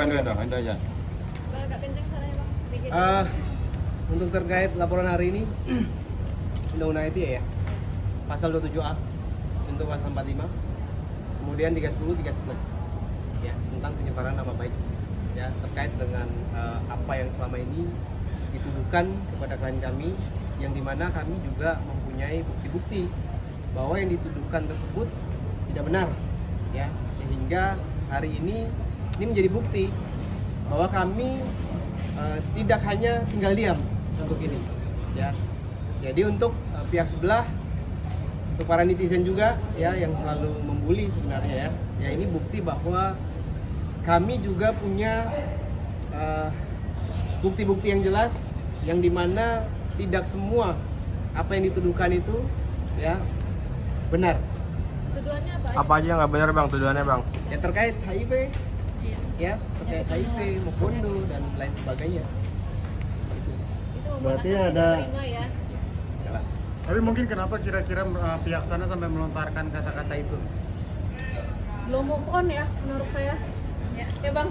dong, itu aja. Agak kenceng suaranya bang. Dikit. Untuk terkait laporan hari ini, Undang-Undang ITE ya, pasal 27A, untuk pasal 45, kemudian 310, 311, ya, tentang penyebaran nama baik, ya, terkait dengan apa yang selama ini dituduhkan kepada klien kami, yang dimana kami juga mempunyai bukti-bukti bahwa yang dituduhkan tersebut tidak benar, ya, sehingga hari ini menjadi bukti bahwa kami tidak hanya tinggal diam untuk ini, ya. Jadi untuk pihak sebelah, untuk para netizen juga, ya, yang selalu membuli sebenarnya, ya ini bukti bahwa kami juga punya bukti-bukti yang jelas, yang dimana tidak semua apa yang dituduhkan itu, ya, benar. Tuduhannya apa? Apa aja yang nggak benar bang tuduhannya bang? Ya terkait HIV, Iya. ya, terkait HIV, Mokondo dan lain sebagainya. Itu Itu Berarti membuat ada- tidak terima ya. jelas. Tapi mungkin kenapa kira-kira pihak sana sampai melontarkan kata-kata itu? Belum move on ya menurut saya. Ya bang,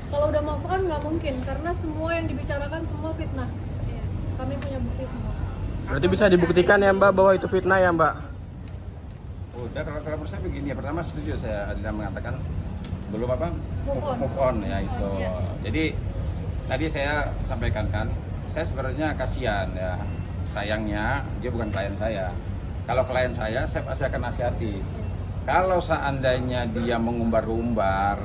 kalau udah move on nggak mungkin karena semua yang dibicarakan semua fitnah. Iya. Kami punya bukti semua. Berarti bisa dibuktikan ya mbak bahwa itu fitnah ya mbak? Udah, kalau menurut saya begini ya, pertama setuju saya Adila mengatakan belum apa? Move on ya itu. Iya. Jadi tadi saya sampaikan kan, saya sebenarnya kasihan ya. Sayangnya dia bukan klien saya. Kalau klien saya pasti akan nasihati. Kalau seandainya dia mengumbar-umbar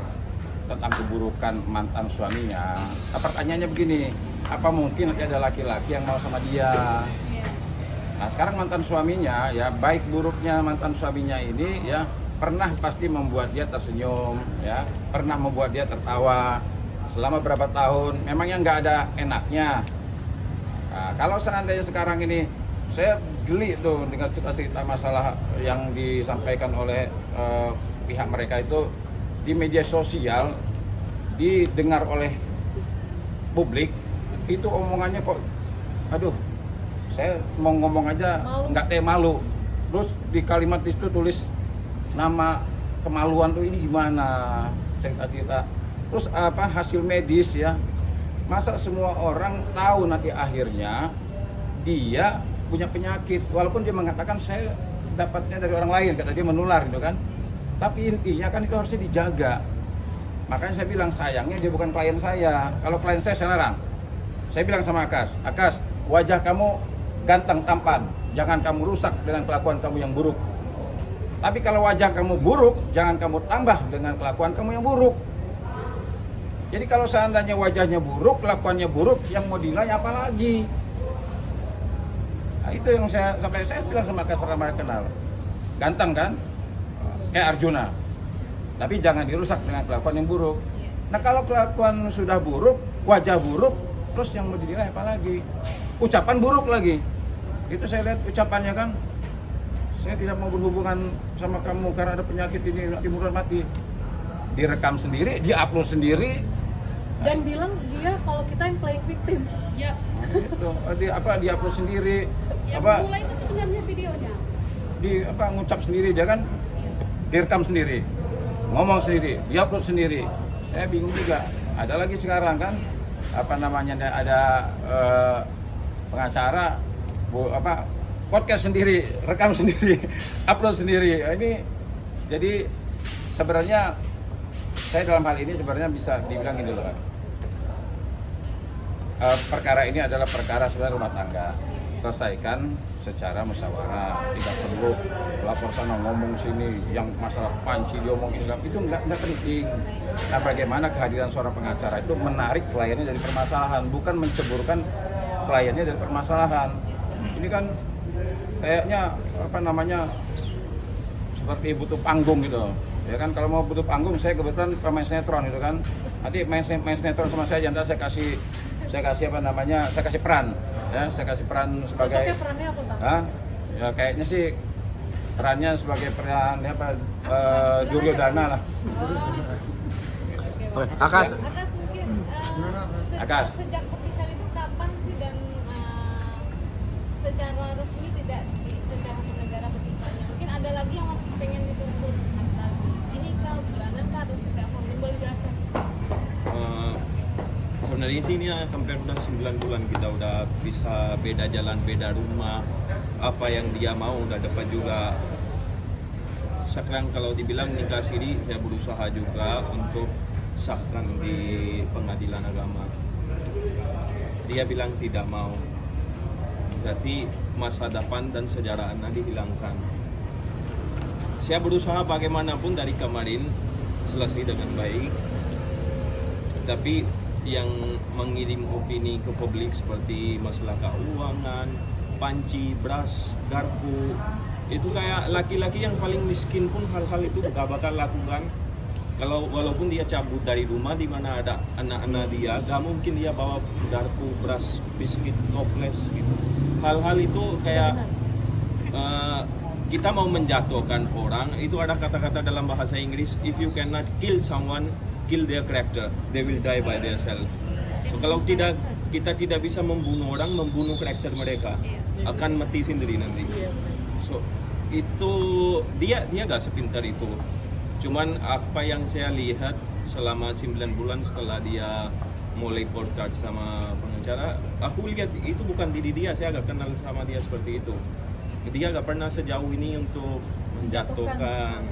tentang keburukan mantan suaminya, pertanyaannya begini, apa mungkin ada laki-laki yang mau sama dia? Iya. Nah sekarang mantan suaminya ya, baik buruknya mantan suaminya ini ya, pernah pasti membuat dia tersenyum ya, pernah membuat dia tertawa selama berapa tahun, memangnya nggak ada enaknya. Nah, kalau seandainya sekarang ini saya geli tuh dengan cerita-cerita masalah yang disampaikan oleh pihak mereka itu di media sosial, didengar oleh publik, itu omongannya kok, aduh, saya mau ngomong aja nggak malu. Terus di kalimat itu tulis nama kemaluan tuh ini gimana, cerita-cerita. Terus apa hasil medis ya, masa semua orang tahu nanti akhirnya dia punya penyakit, walaupun dia mengatakan saya dapatnya dari orang lain, kata dia menular gitu kan. Tapi intinya kan itu harusnya dijaga. Makanya saya bilang sayangnya dia bukan klien saya. Kalau klien saya larang. Saya bilang sama Akas, wajah kamu ganteng tampan, jangan kamu rusak dengan kelakuan kamu yang buruk. Tapi kalau wajah kamu buruk, jangan kamu tambah dengan kelakuan kamu yang buruk. Jadi kalau seandainya wajahnya buruk, kelakuannya buruk, yang mau dinilai apa lagi? Nah, itu yang saya bilang sama Akas pertama kenal. Ganteng kan? Kayak Arjuna. Tapi jangan dirusak dengan kelakuan yang buruk. Nah kalau kelakuan sudah buruk, wajah buruk, terus yang mau dinilai apa lagi? Ucapan buruk lagi. Itu saya lihat ucapannya kan, saya tidak mau berhubungan sama kamu karena ada penyakit ini, nanti murah mati. Direkam sendiri, diupload sendiri. Dan bilang dia kalau kita yang playing victim. Ya. Itu diupload sendiri. Yang Apa mulai itu sebenarnya videonya. ngucap sendiri dia kan, direkam sendiri, ngomong sendiri, diupload sendiri. Saya bingung juga. Ada lagi sekarang kan, ada pengacara, podcast sendiri, rekam sendiri, upload sendiri. Ini jadi sebenarnya saya dalam hal ini sebenarnya bisa dibilang gini loh. Perkara ini adalah perkara sebenarnya rumah tangga. Selesaikan secara musyawarah, tidak perlu lapor sana ngomong sini, yang masalah panci diomongin itu nggak penting. Nah bagaimana kehadiran seorang pengacara itu menarik kliennya dari permasalahan, bukan menceburkan kliennya dari permasalahan. Ini kan kayaknya seperti butuh panggung gitu ya kan. Kalau mau butuh panggung, saya kebetulan pemain sinetron gitu kan, nanti main sinetron sama saya, jangan saya kasih peran ya, saya kasih peran sebagai Cocoknya perannya apa bang? ya kayaknya sih perannya sebagai peran Duryodhana lah. Oke, Akas. Akas mungkin Akas. sejak perpisahan itu kapan sih dan secara resmi tidak secara negara berpisahnya? Mungkin ada lagi yang masih pengen dituntut, ini kau bulanan kah atau seperti apa? Mungkin boleh jelaskan. sebenarnya sih ini hampir udah 9 bulan kita udah bisa beda jalan, beda rumah. Apa yang dia mau udah dapat juga. Sekarang kalau dibilang nikah siri, saya berusaha juga untuk sahkan di pengadilan agama. Dia bilang tidak mau. Berarti masa depan dan sejarah anak dihilangkan. Saya berusaha bagaimanapun dari kemarin selesai dengan baik. Tapi yang mengirim opini ke publik seperti masalah keuangan, panci, beras, garpu, itu kayak laki-laki yang paling miskin pun hal-hal itu gak bakal lakukan. Kalau walaupun dia cabut dari rumah di mana ada anak-anak dia, gak mungkin dia bawa garpu, beras, biskuit, toples gitu. Hal-hal itu kayak kita mau menjatuhkan orang. Itu ada kata-kata dalam bahasa Inggris, if you cannot kill someone, kill their character, they will die by themselves. So kalau kita tidak bisa membunuh orang, membunuh karakter mereka, akan mati sendiri nanti. So itu dia gak sepintar itu. Cuman apa yang saya lihat selama 9 bulan setelah dia mulai podcast sama pengacara, aku lihat itu bukan diri dia. Saya gak kenal sama dia seperti itu. Dia gak pernah sejauh ini untuk menjatuhkan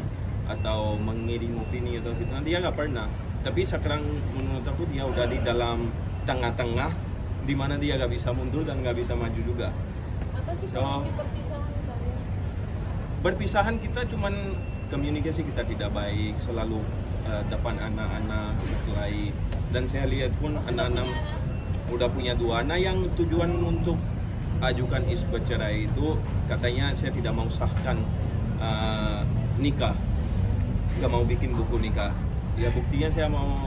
atau mengirim opini atau gitu. Dia gak pernah. Tapi sekarang menurut aku dia udah di dalam tengah-tengah, di mana dia gak bisa mundur dan gak bisa maju juga. Apa sih penyakit perpisahan kalian? Berpisahan kita cuman komunikasi kita tidak baik, selalu depan anak-anak berkelahi. Dan saya lihat pun anak-anak udah punya 2 anak yang tujuan untuk ajukan isbat cerai itu katanya saya tidak mau sahkan nikah, nggak mau bikin buku nikah. Ya buktinya saya mau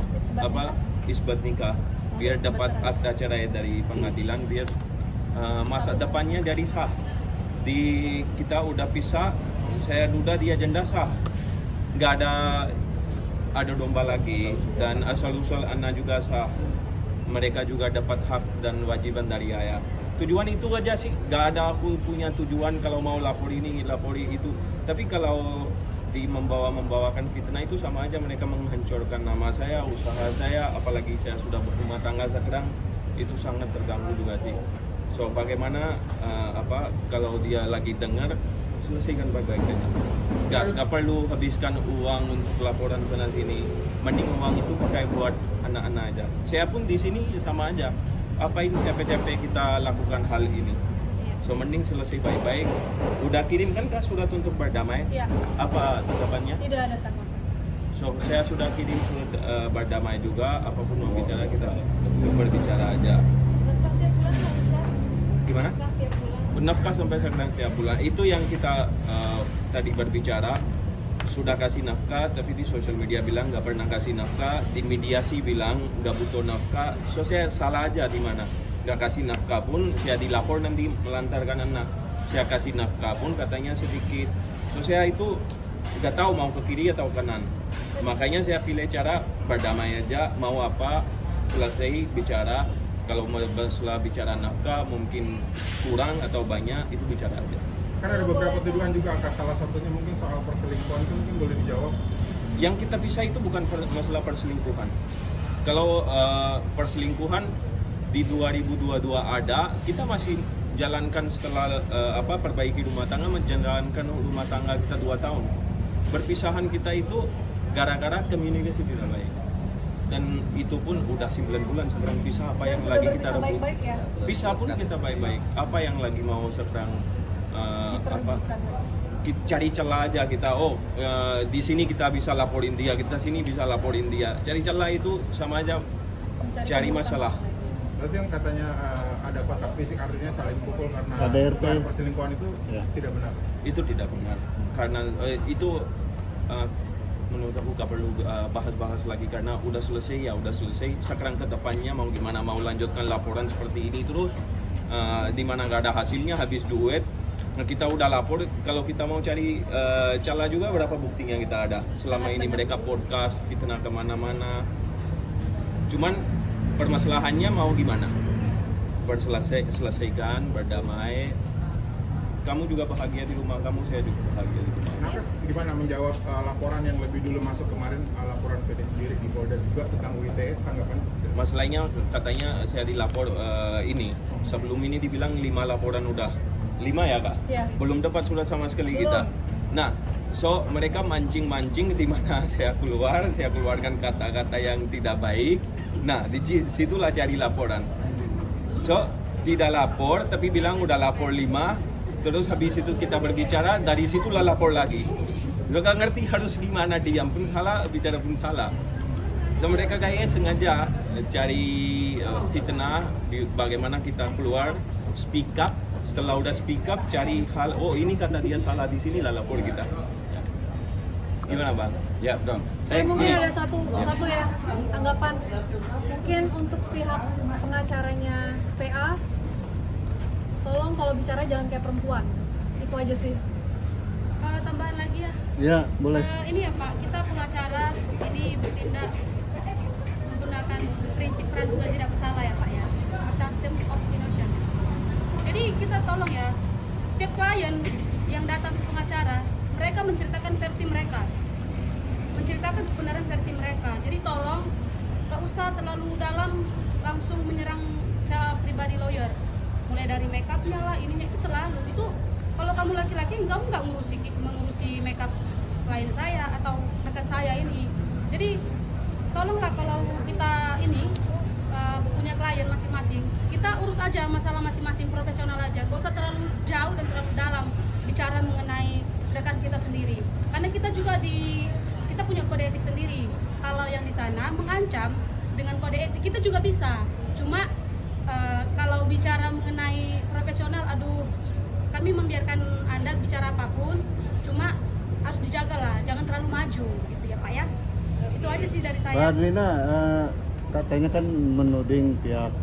isbat nikah biar dapat akta cerai dari pengadilan, biar masa depannya jadi sah. Kita udah pisah, saya duda dia janda sah, nggak ada domba lagi, dan asal-usul anak juga sah. Mereka juga dapat hak dan wajiban dari ayah. Tujuan itu aja sih, gak ada aku punya tujuan kalau mau lapor ini, lapor itu. Tapi kalau membawakan fitnah itu sama aja mereka menghancurkan nama saya, usaha saya, apalagi saya sudah berumah tangga sekarang, itu sangat terganggu juga sih. So bagaimana kalau dia lagi dengar, selesaikan baik-baik aja. Gak perlu habiskan uang untuk laporan sana sini. Mending uang itu pakai buat anak-anak aja. Saya pun di sini sama aja. Apa ini capek-capek kita lakukan hal ini? So mending selesai baik-baik. Udah kirimkan kah surat untuk berdamai? Iya. Apa tanggapannya? Tidak ada tanggapan. So saya sudah kirim surat berdamai juga. Apapun mau bicara kita berbicara aja. Nafkah tiap bulan nggak? Gimana? Nafkah tiap bulan. Nafkah sampai sekarang tiap bulan. Itu yang kita tadi berbicara. Sudah kasih nafkah, tapi di sosial media bilang nggak pernah kasih nafkah, di mediasi bilang nggak butuh nafkah. So saya salah aja di mana? Nggak kasih nafkah pun saya dilapor nanti melantarkan anak. Saya kasih nafkah pun katanya sedikit. So saya itu nggak tahu mau ke kiri atau kanan. Makanya saya pilih cara berdamai aja. Mau apa selesai bicara. Kalau setelah bicara nafkah mungkin kurang atau banyak itu bicara aja. Kan ada beberapa tuduhan juga, salah satunya mungkin soal perselingkuhan, itu mungkin boleh dijawab. Yang kita pisah itu bukan masalah perselingkuhan. Kalau perselingkuhan di 2022 ada, kita masih jalankan setelah perbaiki rumah tangga, menjalankan rumah tangga kita 2 tahun. Berpisahan kita itu gara-gara komunikasi tidak baik. Dan itu pun udah 9 bulan sekarang pisah, apa yang lagi kita rebut? Baik-baik ya? Pisah pun kita baik-baik. Apa yang lagi mau sekarang cari celah aja kita. Di sini kita bisa laporin dia, kita sini bisa laporin dia. Cari celah itu sama aja cari masalah. Berarti yang katanya ada kontak fisik artinya saling pukul karena KDRT. perselingkuhan itu tidak benar. Itu tidak benar. Karena itu menurut aku gak perlu bahas-bahas lagi karena udah selesai ya udah selesai. Sekarang ke depannya mau gimana, mau lanjutkan laporan seperti ini terus di mana gak ada hasilnya, habis duit. Nah, kita udah lapor, kalau kita mau cari celah juga berapa buktinya kita ada. Selama ini mereka podcast, fitnah kemana-mana. Cuman permasalahannya mau gimana? Selesaikan, berdamai. Kamu juga bahagia di rumah kamu, saya juga bahagia di rumah. Nah, gimana menjawab laporan yang lebih dulu masuk kemarin, laporan PD sendiri di Polda juga tentang UITE, tanggapan? masalahnya katanya saya dilapor ini sebelum ini dibilang 5 laporan udah 5 ya kak? Iya. Belum dapat surat sama sekali Belum. kita. Nah, so mereka mancing-mancing di mana saya keluarkan kata-kata yang tidak baik. Nah, di situlah cari laporan. So, tidak lapor tapi bilang udah lapor 5. Terus habis itu kita berbicara, dari situlah lapor lagi. Gak ngerti harus gimana, diam pun salah, bicara pun salah. So, mereka kayaknya sengaja cari fitnah bagaimana kita keluar, speak up. Setelah udah speak up, cari hal, oh ini kata dia salah, di sini lah lapor kita. Gimana bang? Ya, Dong. Saya mungkin ada satu ya tanggapan. Mungkin untuk pihak pengacaranya PA, tolong kalau bicara jangan kayak perempuan. Itu aja sih. Tambahan lagi ya. Ya, boleh. Ini ya Pak, kita pengacara ini bertindak menggunakan prinsip praduga tidak bersalah ya Pak ya, presumption of innocence. Jadi kita tolong ya, setiap klien yang datang ke pengacara, mereka menceritakan versi mereka, menceritakan kebenaran versi mereka. Jadi tolong gak usah terlalu dalam langsung menyerang secara pribadi lawyer, mulai dari make upnya lah, ininya itu terlalu. Itu kalau kamu laki-laki, kamu nggak mengurusi make up klien saya atau rekan saya ini. Jadi tolonglah kalau kita ini punya klien masing-masing, kita urus aja masalah masing-masing, profesional aja, gak usah terlalu jauh dan terlalu dalam bicara mengenai rekan kita sendiri. Karena kita juga kita punya kode etik sendiri. Kalau yang di sana mengancam dengan kode etik, kita juga bisa. Cuma kalau bicara mengenai profesional, aduh, kami membiarkan Anda bicara apapun, cuma harus dijaga lah, jangan terlalu maju gitu ya Pak ya. Itu aja sih dari Mbak saya. Adlina, katanya kan menuding pihak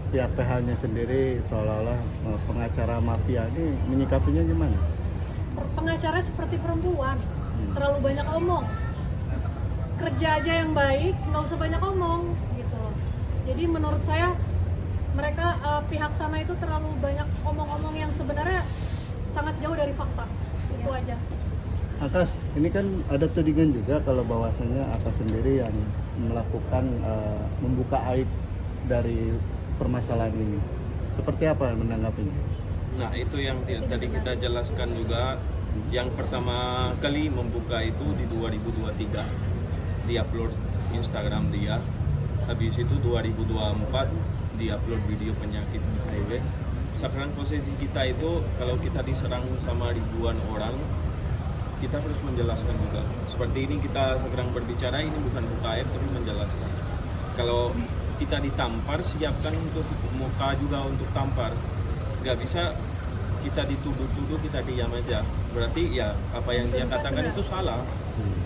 PH-nya sendiri seolah-olah pengacara mafia ini, menyikapinya gimana? Pengacara seperti perempuan, terlalu banyak omong. Kerja aja yang baik, nggak usah banyak omong gitu loh. Jadi menurut saya mereka pihak sana itu terlalu banyak omong-omong yang sebenarnya sangat jauh dari fakta. Itu aja. Akas, ini kan ada tudingan juga kalau bahwasannya Akas sendiri yang melakukan membuka aib dari permasalahan ini. Seperti apa menanggapinya? Nah itu yang tadi kita jelaskan juga. Yang pertama kali membuka itu di 2023 di-upload Instagram dia. Habis itu 2024 di-upload video penyakit HIV. Sekarang posisi kita itu kalau kita diserang sama ribuan orang, kita harus menjelaskan juga. Seperti ini kita sekarang berbicara, ini bukan buka aib tapi menjelaskan. Kalau kita ditampar, siapkan untuk muka juga untuk tampar. Gak bisa kita dituduh-tuduh, kita diam aja. Berarti ya apa yang dia katakan itu salah.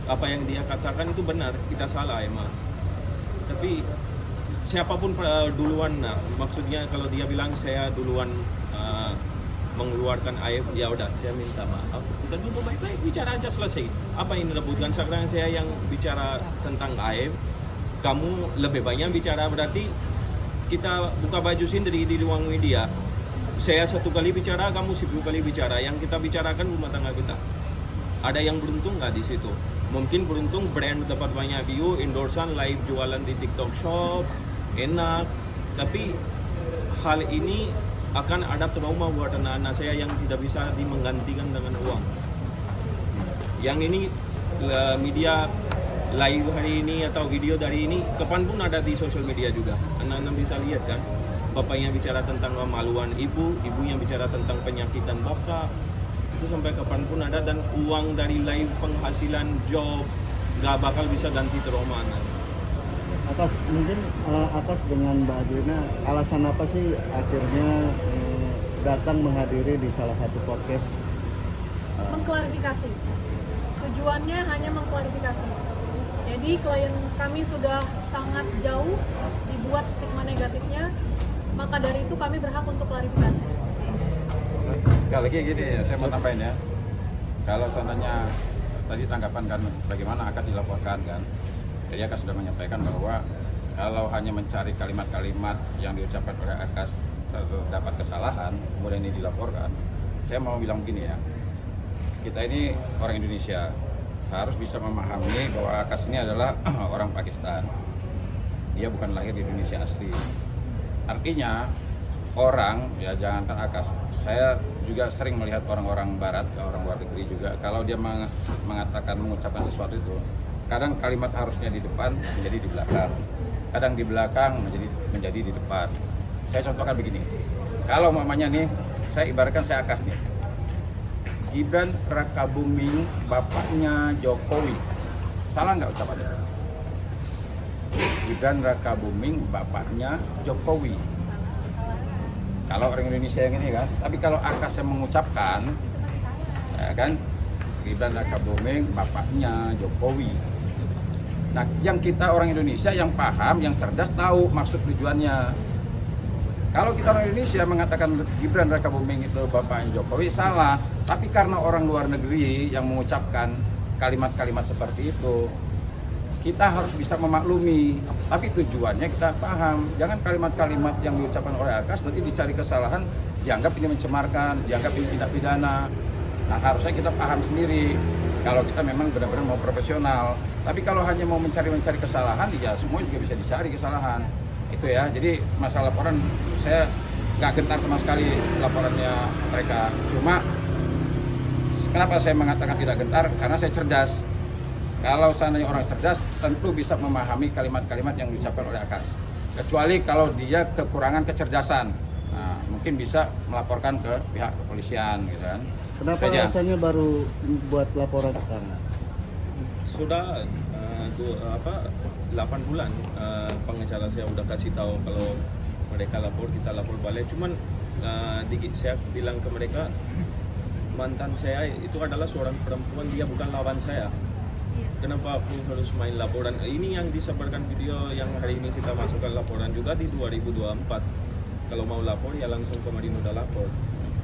Apa yang dia katakan itu benar, kita salah emang. Tapi siapapun duluan, nah, maksudnya kalau dia bilang saya duluan mengeluarkan aib, ya udah saya minta maaf. Kita dulu baik-baik bicara aja, selesai. Apa yang direbutkan? Sekarang saya yang bicara tentang aib, kamu lebih banyak bicara, berarti kita buka baju sendiri di ruang media. Saya 1 kali bicara, kamu 10 kali bicara. Yang kita bicarakan rumah tangga kita. Ada yang beruntung nggak di situ? Mungkin beruntung brand dapat banyak view, endorsan, live jualan di TikTok Shop, enak. Tapi hal ini akan ada trauma buat anak-anak saya yang tidak bisa dimenggantikan dengan uang. Yang ini media live hari ini atau video dari ini, kapanpun ada di sosial media juga. Anak-anak bisa lihat kan, bapaknya bicara tentang kemaluan ibu, ibunya bicara tentang penyakitan bapak. Itu sampai kapanpun ada, dan uang dari live penghasilan job gak bakal bisa ganti trauma anak. Akas, mungkin Akas dengan Mbak Adlina, alasan apa sih akhirnya datang menghadiri di salah satu podcast? Mengklarifikasi. Tujuannya hanya mengklarifikasi. Jadi klien kami sudah sangat jauh dibuat stigma negatifnya, maka dari itu kami berhak untuk klarifikasi. Sekali lagi gini, saya mau tambahin ya. Kalau seandainya tadi tanggapan kan bagaimana akan dilaporkan kan. Jadi Akas sudah menyampaikan bahwa kalau hanya mencari kalimat-kalimat yang diucapkan oleh Akas terdapat kesalahan, kemudian ini dilaporkan. Saya mau bilang begini ya, kita ini orang Indonesia harus bisa memahami bahwa Akas ini adalah orang Pakistan dia bukan lahir di Indonesia asli. Artinya orang, ya jangankan Akas, saya juga sering melihat orang-orang barat, orang luar negeri juga, kalau dia mengatakan, mengucapkan sesuatu itu, kadang kalimat harusnya di depan menjadi di belakang, kadang di belakang menjadi di depan. Saya contohkan begini, kalau mamanya nih, saya ibaratkan saya Akas nih, Gibran Rakabuming bapaknya Jokowi, salah nggak ucapannya? Gibran Rakabuming bapaknya Jokowi. Kalau orang Indonesia yang ini kan, tapi kalau Akas yang mengucapkan, ya kan, Gibran Rakabuming bapaknya Jokowi. Nah, yang kita orang Indonesia yang paham, yang cerdas tahu maksud tujuannya. Kalau kita orang Indonesia mengatakan Gibran Rakabuming itu bapaknya Jokowi, salah. Tapi karena orang luar negeri yang mengucapkan kalimat-kalimat seperti itu, kita harus bisa memaklumi. Tapi tujuannya kita paham. Jangan kalimat-kalimat yang diucapkan oleh Akas nanti dicari kesalahan, dianggap ini mencemarkan, dianggap ini tindak pidana. Nah, harusnya kita paham sendiri. Kalau kita memang benar-benar mau profesional. Tapi kalau hanya mau mencari kesalahan, ya semua juga bisa dicari kesalahan. Itu ya, jadi masalah laporan saya nggak gentar sama sekali laporannya mereka. Cuma kenapa saya mengatakan tidak gentar? Karena saya cerdas. Kalau seandainya orang cerdas, tentu bisa memahami kalimat-kalimat yang diucapkan oleh Akas. Kecuali kalau dia kekurangan kecerdasan, nah, mungkin bisa melaporkan ke pihak kepolisian, gitu kan. Kenapa Saja. alasannya baru buat laporan sekarang? Sudah 8 bulan pengacara saya udah kasih tahu kalau mereka lapor, kita lapor balik. Cuman saya bilang ke mereka, mantan saya itu adalah seorang perempuan, dia bukan lawan saya. Kenapa aku harus main laporan? Ini yang disebarkan video yang hari ini kita masukkan laporan juga di 2024. Kalau mau lapor ya langsung kemarin udah lapor.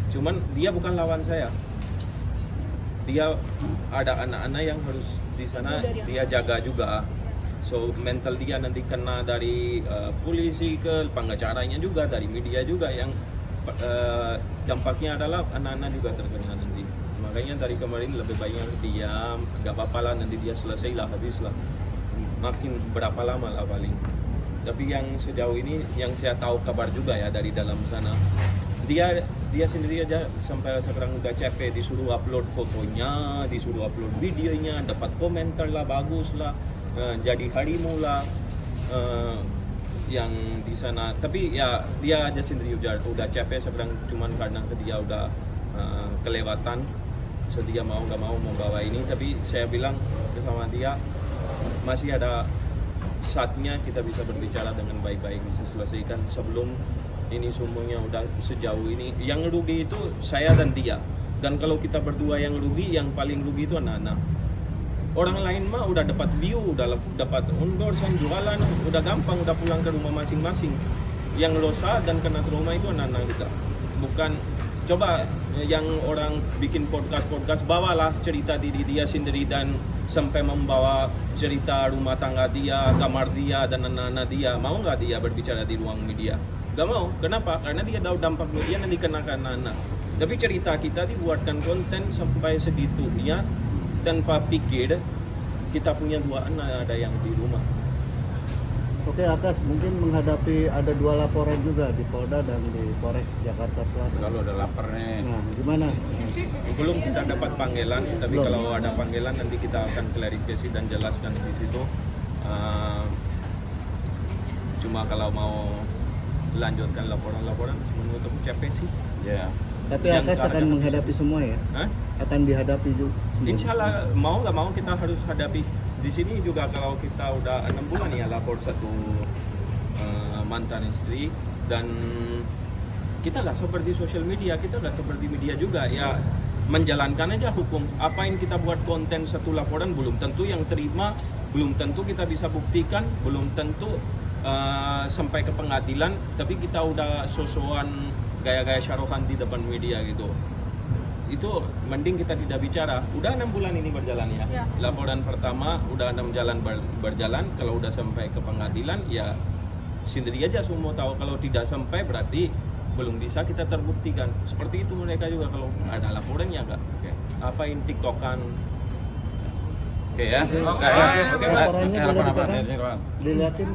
Cuman dia bukan lawan saya. Dia ada anak-anak yang harus di sana dia jaga juga. So mental dia nanti kena dari polisi ke pengacaranya juga, dari media juga, yang dampaknya adalah anak-anak juga terkena nanti. Makanya dari kemarin lebih banyak diam, gak apa-apa lah, nanti dia selesai lah, habis lah. Makin berapa lama lah paling. Tapi yang sejauh ini yang saya tahu kabar juga ya dari dalam sana, dia sendiri aja sampai sekarang udah capek, disuruh upload fotonya, disuruh upload videonya, dapat komentar lah, bagus lah, jadi harimau lah yang di sana. Tapi ya dia aja sendiri udah capek sekarang, cuman karena dia udah kelewatan, so dia mau nggak mau bawa ini. Tapi saya bilang bersama dia, masih ada saatnya kita bisa berbicara dengan baik-baik, bisa selesaikan sebelum ini semuanya udah sejauh ini. Yang rugi itu saya dan dia, dan kalau kita berdua yang rugi, yang paling rugi itu anak-anak. Orang lain mah udah dapat view, udah dapat endorse, jualan, udah gampang, udah pulang ke rumah masing-masing. Yang losa dan kena trauma itu anak-anak kita. Bukan, coba yang orang bikin podcast, bawalah cerita diri dia sendiri dan sampai membawa cerita rumah tangga dia, kamar dia, dan anak-anak dia. Mau nggak dia berbicara di ruang media? Gak mau. Kenapa? Karena dia tahu dampak media nanti dikenakan anak. Tapi cerita kita dibuatkan konten sampai segitunya tanpa pikir kita punya 2 anak ada yang di rumah. Oke Akas, mungkin menghadapi ada 2 laporan juga di Polda dan di Polres Jakarta Selatan. Kalau udah lapar nih. Nah, gimana? Belum kita dapat panggilan, tapi Belum. kalau ada panggilan nanti kita akan klarifikasi dan jelaskan di situ. Cuma kalau mau lanjutkan laporan-laporan menurut aku capek sih. Ya. Tapi Yang Akas akan ada- menghadapi semua ya? Hah? Akan dihadapi juga? Insya Allah mau nggak mau kita harus hadapi. Di sini juga kalau kita udah 6 bulan ya lapor satu mantan istri, dan kita nggak seperti sosial media, kita nggak seperti media juga ya, menjalankan aja hukum. Apa yang kita buat konten satu laporan belum tentu yang terima, belum tentu kita bisa buktikan, belum tentu sampai ke pengadilan, tapi kita udah sosokan gaya-gaya syarohan di depan media gitu. Itu mending kita tidak bicara. Udah 6 bulan ini berjalan ya. Ya. Laporan pertama udah 6 jalan berjalan. Kalau udah sampai ke pengadilan ya sendiri aja semua tahu. Kalau tidak sampai berarti belum bisa kita terbuktikan. Seperti itu mereka juga, kalau ada laporan ya enggak. Apain TikTokan. Oke ya. Oke. Oke. Laporannya boleh Laporan apa? dipegang? Dilihatin.